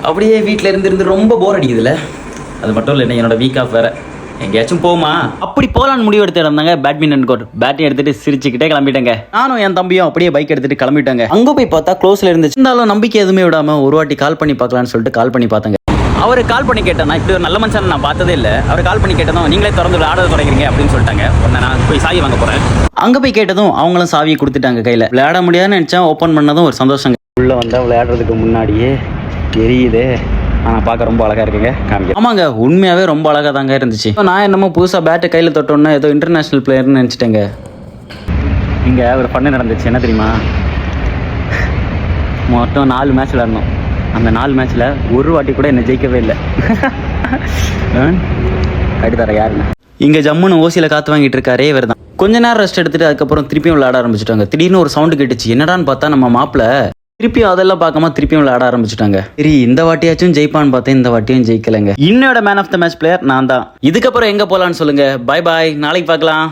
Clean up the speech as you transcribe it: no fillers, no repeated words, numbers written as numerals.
அப்படியே வீட்டில் இருந்து ரொம்ப போர் அடிக்குதுல்ல. அது மட்டும் இல்லை, என்னோட வீக் ஆஃப் வேறு. எங்கேயாச்சும் போமா அப்படி போகலான்னு முடிவு எடுத்து இருந்தாங்க. பேட்மிண்டன் கோர்ட் பேட்டை எடுத்துட்டு சிரிச்சுக்கிட்டே கிளம்பிட்டேங்க. நானும் என் தம்பியும் அப்படியே பைக் எடுத்துட்டு கிளம்பிட்டாங்க. அங்கே போய் பார்த்தா க்ளோஸில் இருந்துச்சு. இருந்தாலும் நம்பிக்கை எதுவுமே விடாமல் ஒரு வாட்டி கால் பண்ணி பார்க்கலான்னு சொல்லிட்டு கால் பண்ணி பார்த்தாங்க. அவர் கால் பண்ணி கேட்டேன்னா இப்படி ஒரு நல்ல மனுஷன் நான் பார்த்ததே இல்லை. அவர் கால் பண்ணி கேட்டதும் நீங்களே திறந்து ஆட தொடங்குறீங்க அப்படின்னு சொல்லிட்டாங்க. உடனே நான் போய் சாவி வாங்க போகிறேன். அங்கே போய் கேட்டதும் அவங்களும் சாவியை கொடுத்துட்டாங்க கையில். விளையாட முடியாதுன்னு நினச்சேன். ஓப்பன் பண்ணதும் ஒரு சந்தோஷங்க. உள்ளே வந்தால் விளையாடுறதுக்கு முன்னாடியே தெரியுது. ஆனால் பார்க்க ரொம்ப அழகாக இருக்குங்க. காமிக்க ஆமாங்க, உண்மையாகவே ரொம்ப அழகாக தாங்க இருந்துச்சு. நான் என்னமோ புதுசாக பேட்டை கையில் தொட்டோன்னா ஏதோ இன்டர்நேஷ்னல் பிளேயர்னு நினச்சிட்டேங்க. இங்கே ஒரு பண்ணு நடந்துச்சு. என்ன தெரியுமா? மொத்தம் 4 மேட்ச் விளையாடணும். அந்த 4 மேட்ச்சில் ஒரு வாட்டி கூட என்னை ஜெயிக்கவே இல்லை. கடிதர யாருன்னு இங்கே ஜம்முன்னு ஓசியில் காற்று வாங்கிட்டு இருக்காரே இவர் தான். கொஞ்ச நேரம் ரெஸ்ட் எடுத்துட்டு அதுக்கப்புறம் திருப்பியும் விளையாட ஆரம்பிச்சிட்டாங்க. திடீர்னு ஒரு சவுண்டு கேட்டுச்சு. என்னடான்னு பார்த்தா நம்ம மாப்பிள்ள திருப்பியும் அதெல்லாம் பார்க்காம திருப்பியும் விளையாட ஆரம்பிச்சுட்டாங்க. சரி, இந்த வாட்டியாச்சும் ஜெயிப்பான்னு பார்த்தேன். இந்த வாட்டியும் ஜெயிக்கலைங்க. இன்னோட man of the match player நான் தான். இதுக்கப்புறம் எங்கே போகலான்னு சொல்லுங்க. பாய் பாய், நாளைக்கு பார்க்கலாம்.